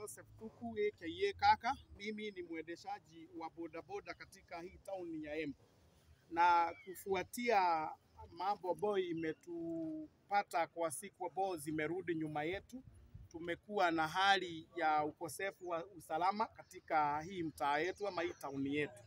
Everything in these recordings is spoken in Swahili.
Joseph Tuku aka Kaka. Mimi ni mwendeshaji wa bodaboda katika hii town ya Embu, na kufuatia mambo ambayo imetupata kwa siku ambazo zimerudi nyuma yetu, tumekuwa na hali ya ukosefu wa usalama katika hii mtaa yetu ama hii town yetu,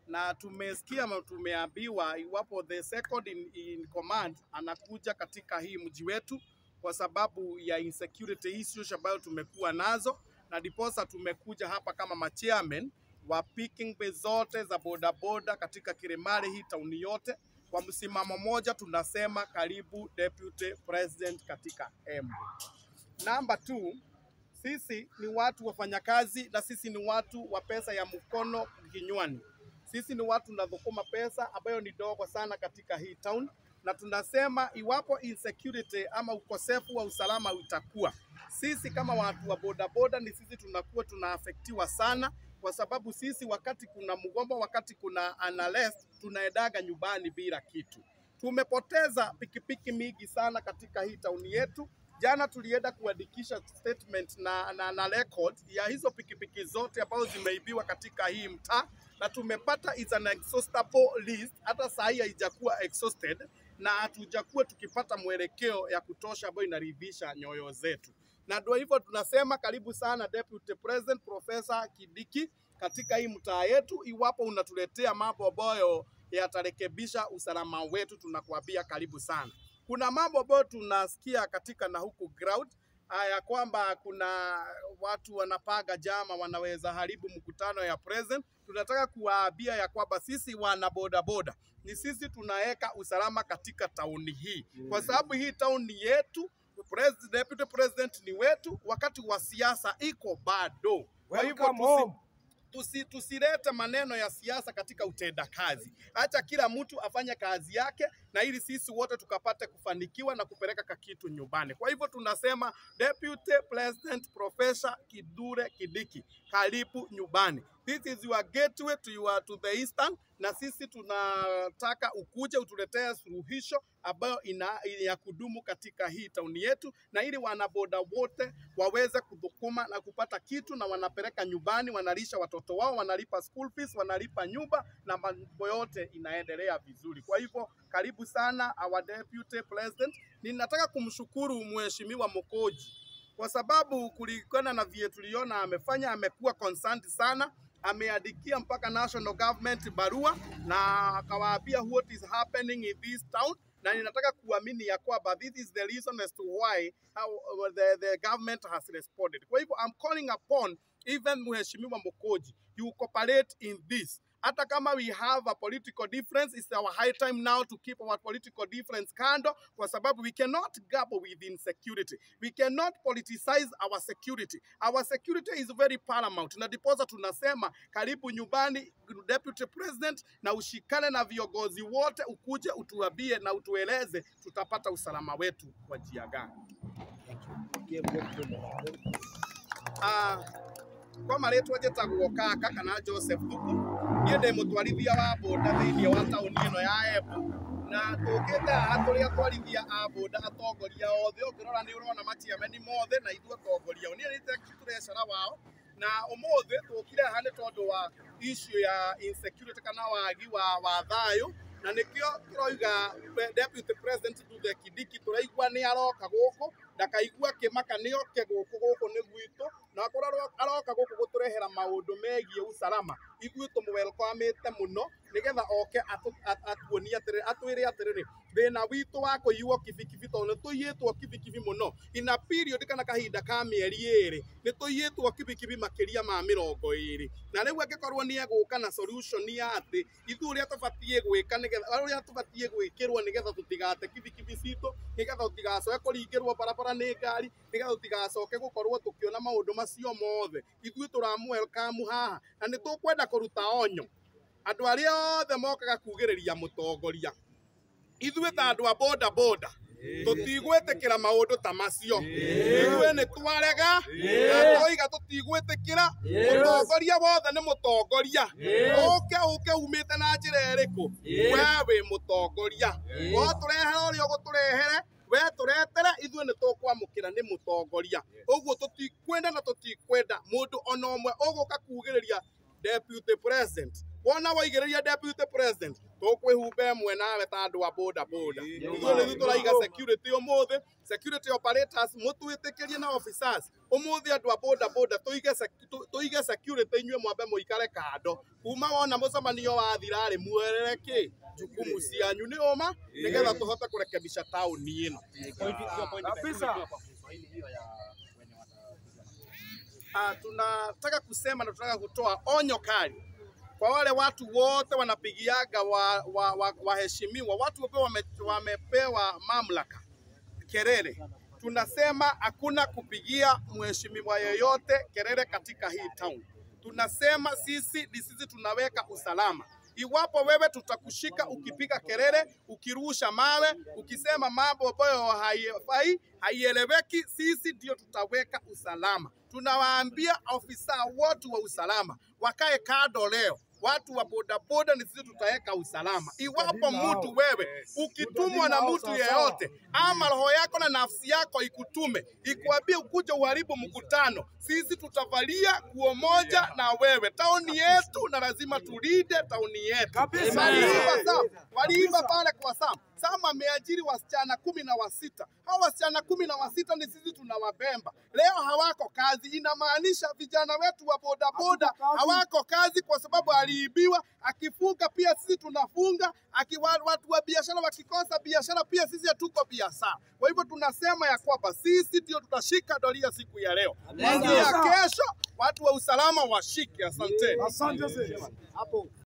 na tumesikia tumeambiwa iwapo the second in command anakuja katika hii mji wetu kwa sababu ya insecurity issues ambayo tumekuwa nazo, na diposa tumekuja hapa kama machairman wa picking base zote za bodaboda katika Kilimali hii town yote. Kwa msimamo moja tunasema karibu Deputy President katika Embu. Number 2, sisi ni watu wafanyakazi na sisi ni watu wa pesa ya mkono kinywani. Sisi ni watu tunadhukuma pesa ambayo ni dogo sana katika hii town, na tunasema iwapo insecurity ama ukosefu wa usalama utakuwa, sisi kama watu wa bodaboda ni sisi tunakuwa tunaafektiwa sana, kwa sababu sisi wakati kuna mgombo, wakati kuna unrest, tunaendaga nyumbani bila kitu. Tumepoteza pikipiki mingi sana katika hii town yetu. Jana tulienda kuandikisha statement na record ya hizo pikipiki zote ambazo zimeibiwa katika hii mtaa, na tumepata is an exhaustible list. Hata saa hii haijakuwa exhausted na hatujakuwa tukipata mwelekeo ya kutosha ambayo inaridhisha nyoyo zetu. Na ndio hivyo tunasema karibu sana Deputy President Professor Kindiki katika hii mtaa yetu. Iwapo unatuletea mambo ambayo yatarekebisha usalama wetu, tunakuambia karibu sana. Kuna mambo ambayo tunasikia katika na huku ground ya kwamba kuna watu wanapaga jama, wanaweza haribu mkutano ya president. Tunataka kuwaambia ya kwamba sisi wana bodaboda ni sisi tunaweka usalama katika tauni hii, kwa sababu hii tauni yetu, Deputy President ni wetu, wakati wa siasa iko bado. Kwa hivyo tusilete maneno ya siasa katika utenda kazi. Acha kila mtu afanye kazi yake, na ili sisi wote tukapate kufanikiwa na kupeleka kitu nyumbani. Kwa hivyo tunasema Deputy President Professor Kithure Kindiki, karibu nyumbani. This is your gateway to the eastern, na sisi tunataka ukuje utuletee suluhisho ambayo ya kudumu katika hii town yetu, na ili wanaboda wote waweze kudhukuma na kupata kitu na wanapeleka nyumbani, wanalisha watoto wao, wanalipa school fees, wanalipa nyumba, na mambo yote inaendelea vizuri. Kwa hivyo karibu sana our Deputy President. Ninataka kumshukuru Mheshimiwa Mokoji kwa sababu kulingana na vile tuliona amefanya, amekuwa concerned sana. Ameandikia mpaka national government barua na akawaambia what is happening in this town, na ninataka kuamini ya kwamba this is the reason as to why the government has responded. Kwa hivyo I'm calling upon even Mheshimiwa Mokoji, you cooperate in this. Hata kama we have a political difference, it's our high time now to keep our political difference kando, kwa sababu we cannot gamble with insecurity. We cannot politicize our security. Our security is very paramount. Na diposa tunasema karibu nyumbani Deputy President, na ushikane na viongozi wote, ukuje utuambie na utueleze tutapata usalama wetu kwa njia gani. Kwa maletwa jetagwo Kaka kana Joseph Tuku, niende mutwarithia wa boda thiini wa tauni ino ya Embu, na tukite aturia twarithia a boda atongoria othe ukirora ni urona machiameni mothe na ithu atongoria ni turecera wao, na umuthe tukire hane tondu wa issue ya insecurity kana wagi wa thayu, na nikio turoiga Deputy President Kithure Kindiki turaigua ni aroka guku ndakaigua kimaka ni oke guku ni gwito, na korwo aroka guku guturehera maundu megie usalama. Ithuĩ tũmwelcomete muno nigetha oke atuonie atwire atiriri thina witu wa kuiywo kibikibi tondu tuyitwo kibikibi muno ina period kana kahinda ka mieri iri ni tuyitwo kibikibi makiria ma 20, na riu angikorwo ni eguka na solution ya ati ithu uria tubatie gwika nigetha uria tubatie gwikirwo nigetha tutigate kibikibi citu, nigetha tutigacoke kuringirwo barabara ni ngari, nigetha tutigacoke gukorwo tukiona maundu macio mothe. Ithuĩ turamwelcome haha na ni tukwenda kuruta onyo andu aria othe mokaga kugiriria mutongoria. Ithuĩ ta andu a boda boda tutigwetikira maundu ta macio. Ithuĩ ni twarega na toiga tutigwetikira. Mutongoria wothe ni mutongoria. Uke umite na njira iriku, we wi mutongoria. Wo turehere uria guturehere we turetere ithuĩ nĩ tũkwamũkĩra nĩ mũtongoria ũguo tũtikwenda na tũtikwenda mũndũ ona ũmwe ũgũka kugĩrĩria deputy president. Wona waigĩrĩria deputy president tũkwĩhumba ĩmwe nawe ta andũ a boda boda. Ithuĩ nĩ tũraiga security ũmũthĩ, security operators mũtwĩtĩkĩrie na officers ũmũthĩ andũ a boda boda tũige security inyuĩ mwambe mũikare kando. Kuma wona mũcemanio wathira rĩ muerere kĩ jukumu cianyu nĩ ũma nĩgetha tũhote kũrekebisha taũni ĩno. Tunataka kusema na tunataka kutoa onyo kali kwa wale watu wote wanapigiaga waheshimiwa, watu ambao wamepewa mamlaka kelele. Tunasema hakuna kupigia mheshimiwa yeyote kelele katika hii town. Tunasema sisi tunaweka usalama. Iwapo wewe tutakushika ukipiga kelele, ukirusha mawe, ukisema mambo ambayo haifai, haieleweki, sisi ndio tutaweka usalama. Tunawaambia ofisa wote wa usalama wakae kando leo. Watu wa boda boda ni sisi tutaweka usalama. Iwapo mtu wewe ukitumwa na mtu yeyote ama roho yako na nafsi yako ikutume ikuambie ukuje uharibu mkutano, sisi tutavalia nguo moja na wewe. Tauni yetu na lazima tulinde tauni yetu. Waliimba pale kwa Sam ameajiri wasichana 16. Hao wasichana 16 ni sisi tunawabemba. Leo hawako kazi, inamaanisha vijana wetu wa boda boda hawako kazi kwa sababu aliibiwa. Akifunga pia sisi tunafunga, watu wa biashara wakikosa biashara pia sisi hatuko biashara. Kwa hivyo tunasema ya kwamba sisi ndio tutashika doria siku ya leo. Ya kesho watu wa usalama washike. Asante. Asante.